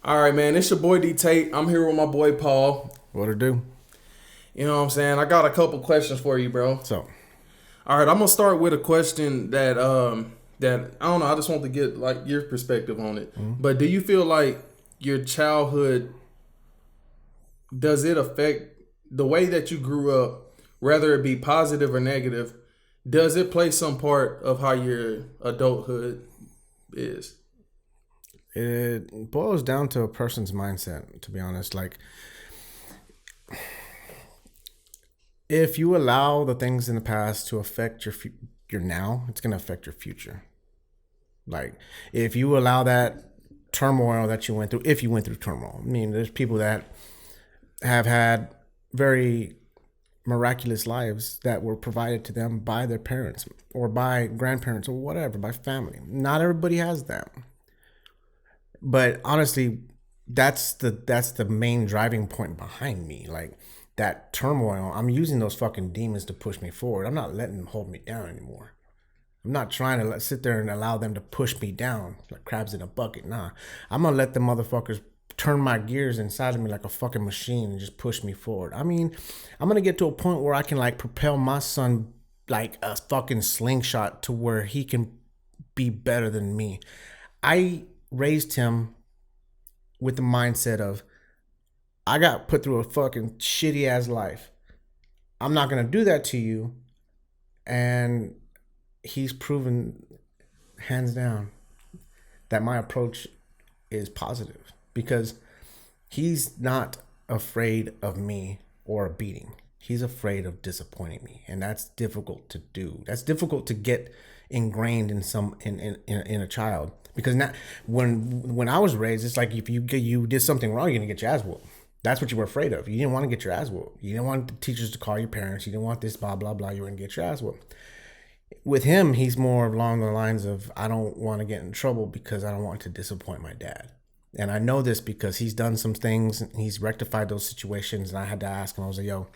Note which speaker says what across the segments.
Speaker 1: All right, man. It's your boy D Tate. I'm here with my boy Paul.
Speaker 2: What it do?
Speaker 1: You know what I'm saying? I got a couple questions for you, bro.
Speaker 2: So,
Speaker 1: All right, I'm gonna start with a question that I don't know. I just want to get like your perspective on it. But do you feel like your childhood does it affect the way that you grew up, whether it be positive or negative? Does it play some part of how your adulthood is?
Speaker 2: it boils down to a person's mindset, to be honest. Like, if you allow the things in the past to affect your now, it's going to affect your future. Like, if you allow that turmoil that you went through, if you went through turmoil, I mean, there's people that have had very miraculous lives that were provided to them by their parents or by grandparents or whatever, by family. Not everybody has that. But honestly, that's the main driving point behind me. Like, that turmoil, I'm using those fucking demons to push me forward. I'm not letting them hold me down anymore. I'm not trying to sit there and allow them to push me down like crabs in a bucket. Nah, I'm gonna let the motherfuckers turn my gears inside of me like a fucking machine and just push me forward. I mean, I'm gonna get to a point where I can like propel my son like a fucking slingshot to where he can be better than me. I raised him with the mindset of I got put through a fucking shitty ass life. I'm not gonna do that to you. And he's proven hands down that my approach is positive because he's not afraid of me or a beating. He's afraid of disappointing me, and that's difficult to do. That's difficult to get ingrained in in a child because now when I was raised, it's like if you did something wrong, you're gonna get your ass whooped. That's what you were afraid of. You didn't want to get your ass whooped. You didn't want the teachers to call your parents. You didn't want this blah blah blah. You were gonna get your ass whooped. With him, he's more along the lines of I don't want to get in trouble because I don't want to disappoint my dad. And I know this because he's done some things and he's rectified those situations. And I had to ask him, I was like, yo,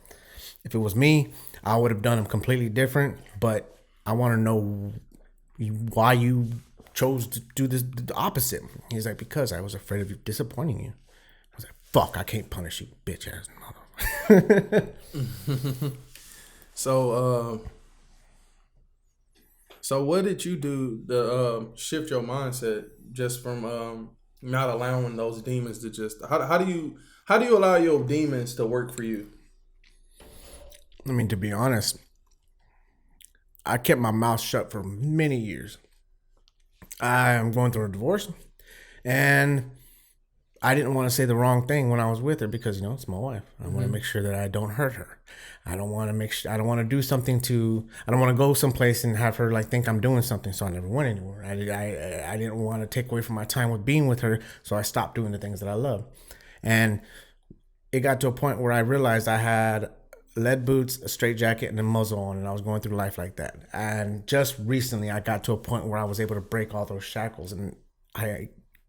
Speaker 2: if it was me, I would have done them completely different. But I want to know why you chose to do this the opposite. He's like, because I was afraid of disappointing you. I was like, fuck, I can't punish you, bitch ass mother.
Speaker 1: So, so what did you do to shift your mindset just from not allowing those demons to just how do you allow your demons to work for you?
Speaker 2: I mean, to be honest, I kept my mouth shut for many years. I am going through a divorce, and I didn't want to say the wrong thing when I was with her because it's my wife. I want to make sure that I don't hurt her. I don't want to I don't want to do something to. I don't want to go someplace and have her like think I'm doing something. So I never went anywhere. I didn't want to take away from my time with being with her. So I stopped doing the things that I love, and it got to a point where I realized I had lead boots, a straight jacket, and a muzzle on, and I was going through life like that. And just recently, I got to a point where I was able to break all those shackles, and I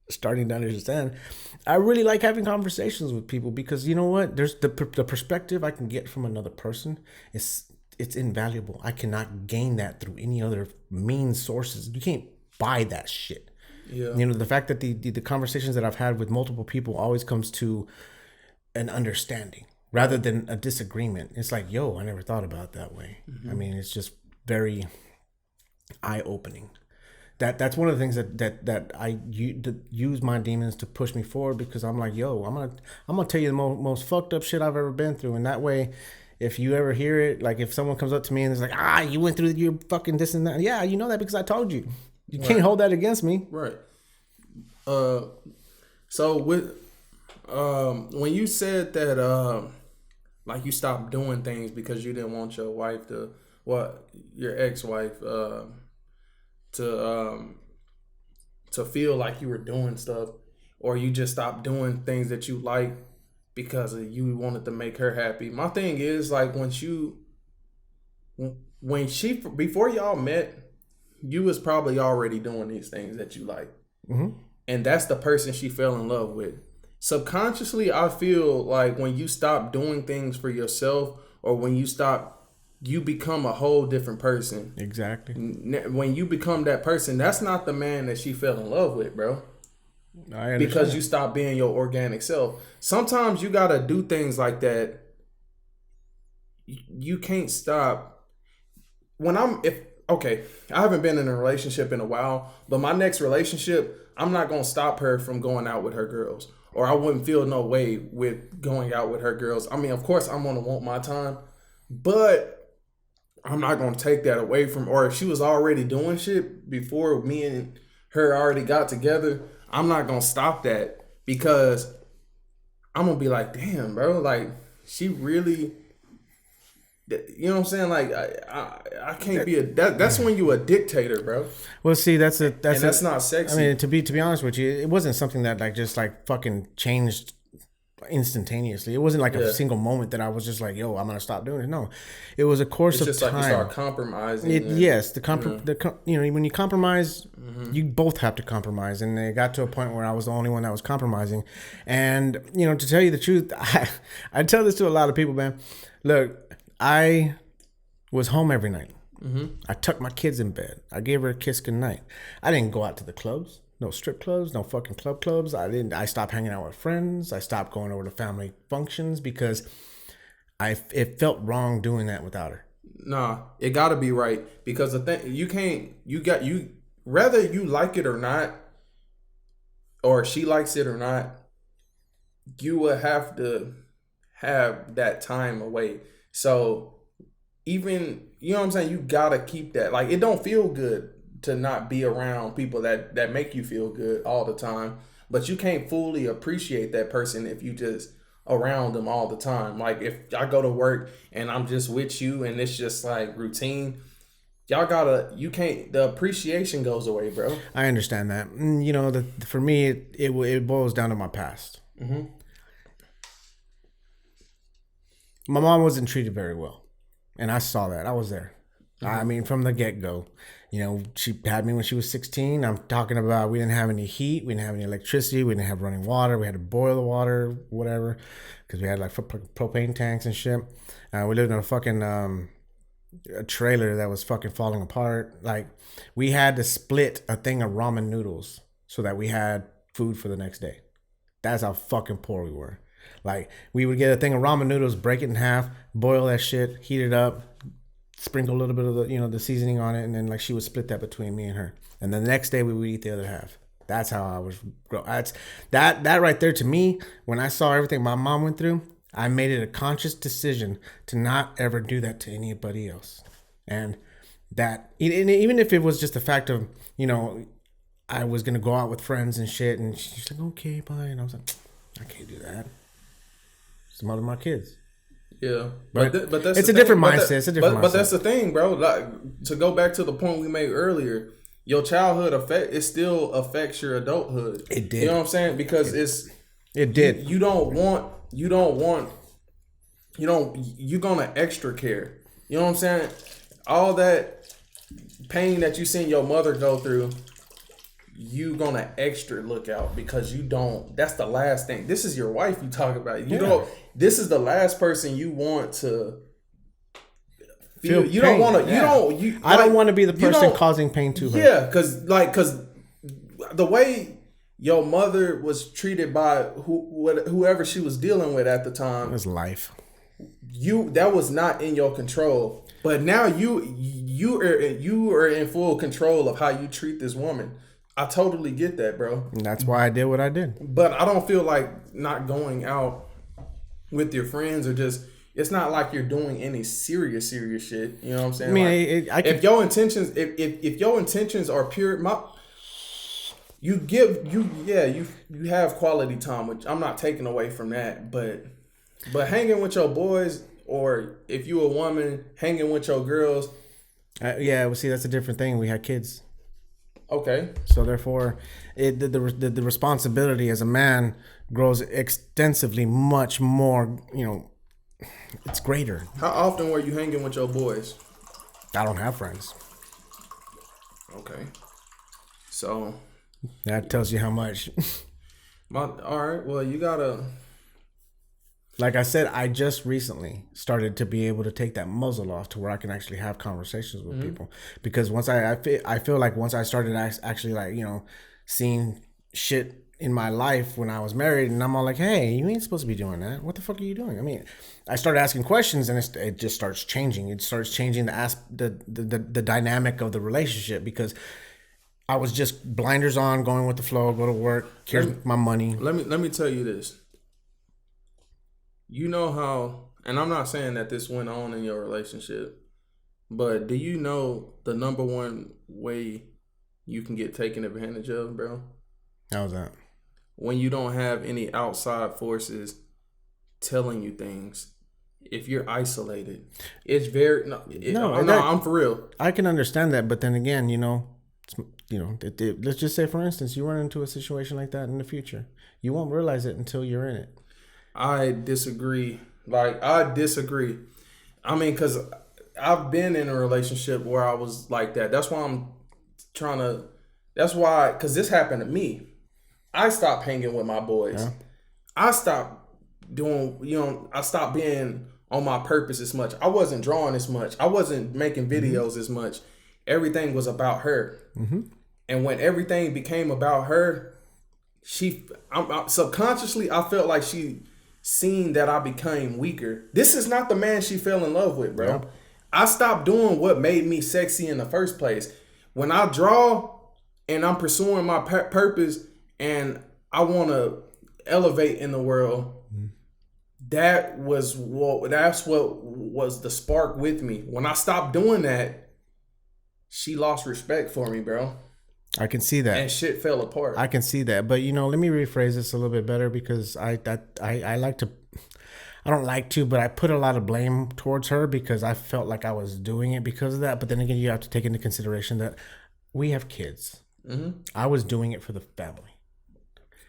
Speaker 2: starting to understand. I really like having conversations with people because you know what? There's the perspective I can get from another person. It's invaluable. I cannot gain that through any other means sources. You can't buy that shit.
Speaker 1: Yeah.
Speaker 2: The fact that the conversations that I've had with multiple people always comes to an understanding rather than a disagreement. It's like, yo, I never thought about it that way. I mean, it's just very eye opening. That's one of the things that I use my demons to push me forward because I'm like, yo, I'm gonna tell you the most fucked up shit I've ever been through, and that way, if you ever hear it, like if someone comes up to me and is like, you went through your fucking this and that, yeah, you know that because I told you. You can't hold that against me.
Speaker 1: Right. So with when you said that like you stopped doing things because you didn't want your wife to your ex-wife to feel like you were doing stuff, or you just stopped doing things that you like because you wanted to make her happy. My thing is like when she before y'all met, you was probably already doing these things that you like, and that's the person she fell in love with. Subconsciously, I feel like when you stop doing things for yourself, or when you become a whole different person.
Speaker 2: Exactly.
Speaker 1: When you become that person, that's not the man that she fell in love with, bro. because you stop being your organic self. Sometimes you gotta do things like that. You can't stop. I haven't been in a relationship in a while, but my next relationship, I'm not gonna stop her from going out with her girls, or I wouldn't feel no way with going out with her girls. I mean, of course, I'm gonna want my time, but I'm not gonna take that away from. Or if she was already doing shit before me and her already got together, I'm not gonna stop that, because I'm gonna be like, damn, bro, like she really. You know what I'm saying? Like I can't be that's when you a dictator, bro.
Speaker 2: Well, see, that's
Speaker 1: not sexy.
Speaker 2: I mean, to be honest with you, it wasn't something that like just like fucking changed instantaneously. It wasn't like a single moment that I was just like, yo, I'm gonna stop doing it. No, it was a course of time. Like you start
Speaker 1: compromising.
Speaker 2: Yes, when you compromise, you both have to compromise, and it got to a point where I was the only one that was compromising. And to tell you the truth, I tell this to a lot of people, man. Look, I was home every night. I tucked my kids in bed. I gave her a kiss goodnight. I didn't go out to the clubs. No strip clubs, no fucking clubs. I stopped hanging out with friends. I stopped going over to family functions because it felt wrong doing that without her.
Speaker 1: Nah, it gotta be right, because the thing whether you like it or not, or she likes it or not, you will have to have that time away. So even, you know what I'm saying, you gotta keep that. Like, it don't feel good to not be around people that make you feel good all the time, but you can't fully appreciate that person if you just around them all the time. Like, if I go to work and I'm just with you and it's just like routine, the appreciation goes away, bro.
Speaker 2: I understand that. For me, it boils down to my past. My mom wasn't treated very well, and I saw that. I was there. I mean, from the get-go. She had me when she was 16. I'm talking about, we didn't have any heat. We didn't have any electricity. We didn't have running water. We had to boil the water, whatever, because we had like propane tanks and shit. We lived in a fucking a trailer that was fucking falling apart. Like, we had to split a thing of ramen noodles so that we had food for the next day. That's how fucking poor we were. Like, we would get a thing of ramen noodles, break it in half, boil that shit, heat it up, sprinkle a little bit of the seasoning on it, and then like she would split that between me and her. And then the next day we would eat the other half. That's how I was grow. That right there, to me, when I saw everything my mom went through, I made it a conscious decision to not ever do that to anybody else. And even if it was just the fact of, I was gonna go out with friends and shit, and she's like, okay, bye, and I was like, I can't do that. It's the mother of my kids.
Speaker 1: Yeah, but that's
Speaker 2: it's a different mindset.
Speaker 1: But that's the thing, bro. Like, to go back to the point we made earlier, your childhood it still affects your adulthood.
Speaker 2: It did.
Speaker 1: You know what I'm saying? Because
Speaker 2: it did.
Speaker 1: You're gonna extra care. You know what I'm saying? All that pain that you seen your mother go through, you gonna extra look out, because you don't. That's the last thing. This is your wife you talk about. You don't. This is the last person you want to feel. You don't want to. You don't.
Speaker 2: I don't want to be the person causing pain to her.
Speaker 1: Yeah, because the way your mother was treated by whoever she was dealing with at the time,
Speaker 2: it was life.
Speaker 1: That was not in your control. But now you are in full control of how you treat this woman. I totally get that, bro.
Speaker 2: And that's why I did what I did.
Speaker 1: But I don't feel like not going out with your friends, or just, it's not like you're doing any serious shit. You know what I'm saying? I mean, if your intentions are pure, you have quality time, which I'm not taking away from that. But hanging with your boys, or if you a woman hanging with your girls,
Speaker 2: well, see, that's a different thing. We had kids.
Speaker 1: Okay.
Speaker 2: So therefore, the responsibility as a man grows extensively much more, it's greater.
Speaker 1: How often were you hanging with your boys?
Speaker 2: I don't have friends.
Speaker 1: Okay. So.
Speaker 2: That tells you how much.
Speaker 1: All right. Well, you gotta.
Speaker 2: Like I said, I just recently started to be able to take that muzzle off to where I can actually have conversations with people. Because once I feel like once I started actually, like, seeing shit in my life when I was married, and I'm all like, hey, you ain't supposed to be doing that. What the fuck are you doing? I mean, I started asking questions, and it just starts changing. It starts changing the dynamic of the relationship, because I was just blinders on, going with the flow, go to work, here's my money.
Speaker 1: Let me tell you this. You know how, and I'm not saying that this went on in your relationship, but do you know the number one way you can get taken advantage of, bro?
Speaker 2: How's that?
Speaker 1: When you don't have any outside forces telling you things. If you're isolated, it's very I'm for real.
Speaker 2: I can understand that, but then again, let's just say, for instance, you run into a situation like that in the future. You won't realize it until you're in it. I
Speaker 1: disagree. I mean, because I've been in a relationship where I was like that. That's why because this happened to me. I stopped hanging with my boys. Yeah. I stopped doing, I stopped being on my purpose as much. I wasn't drawing as much. I wasn't making videos as much. Everything was about her. Mm-hmm. And when everything became about her, subconsciously, I felt like she seen that I became weaker. This is not the man she fell in love with, bro. Yeah. I stopped doing what made me sexy in the first place. When I draw and I'm pursuing my purpose and I want to elevate in the world, that's what was the spark with me. When I stopped doing that, she lost respect for me, bro.
Speaker 2: I can see that.
Speaker 1: And shit fell apart.
Speaker 2: I can see that. But, let me rephrase this a little bit better, because I don't like to, but I put a lot of blame towards her because I felt like I was doing it because of that. But then again, you have to take into consideration that we have kids. Mm-hmm. I was doing it for the family.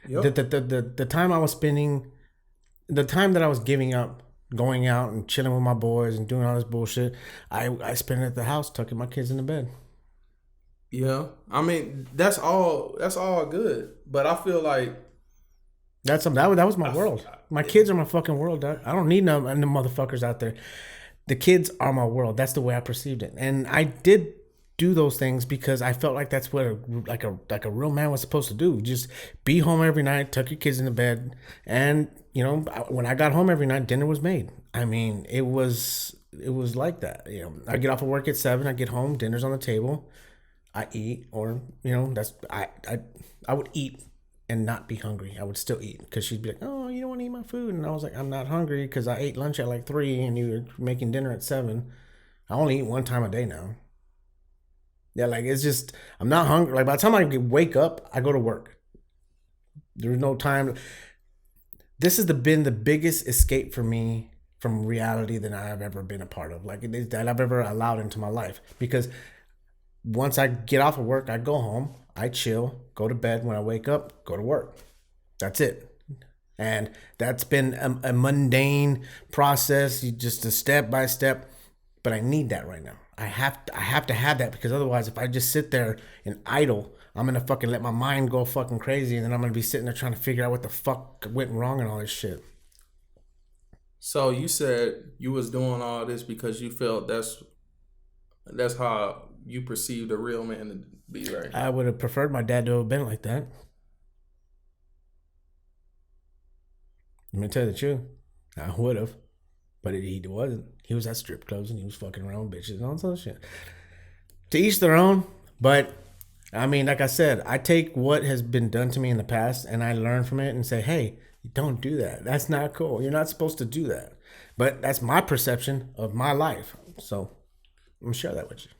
Speaker 2: Yep. The time I was spending, the time that I was giving up, going out and chilling with my boys and doing all this bullshit, I spent it at the house tucking my kids in the bed.
Speaker 1: Yeah, I mean that's all good, but I feel like
Speaker 2: that was my world. My kids are my fucking world, dog. I don't need no motherfuckers out there. The kids are my world. That's the way I perceived it, and I did do those things because I felt like that's what a real man was supposed to do. Just be home every night, tuck your kids in the bed, and when I got home every night, dinner was made. I mean, it was like that. I get off of work at 7, I get home, dinner's on the table, I eat, or I would eat and not be hungry. I would still eat because she'd be like, "Oh, you don't want to eat my food," and I was like, "I'm not hungry because I ate lunch at like 3 and you were making dinner at 7. I only eat one time a day now." Yeah, like it's just I'm not hungry. Like by the time I wake up, I go to work. There's no time. This has been the biggest escape for me from reality that I have ever been a part of. Like that I've ever allowed into my life, because once I get off of work, I go home, I chill, go to bed. When I wake up, go to work. That's it. And that's been a mundane process, just a step by step. But I need that right now. I have to have that, because otherwise, if I just sit there and idle, I'm gonna fucking let my mind go fucking crazy, and then I'm gonna be sitting there trying to figure out what the fuck went wrong and all this shit.
Speaker 1: So you said you was doing all this because you felt that's how you perceived a real man to be, right?
Speaker 2: I would have preferred my dad to have been like that. Let me tell you the truth. I would have. But he wasn't. He was at strip clubs and he was fucking around with bitches and all that shit. To each their own. But, I mean, like I said, I take what has been done to me in the past and I learn from it and say, hey, don't do that. That's not cool. You're not supposed to do that. But that's my perception of my life. So, I'm going to share that with you.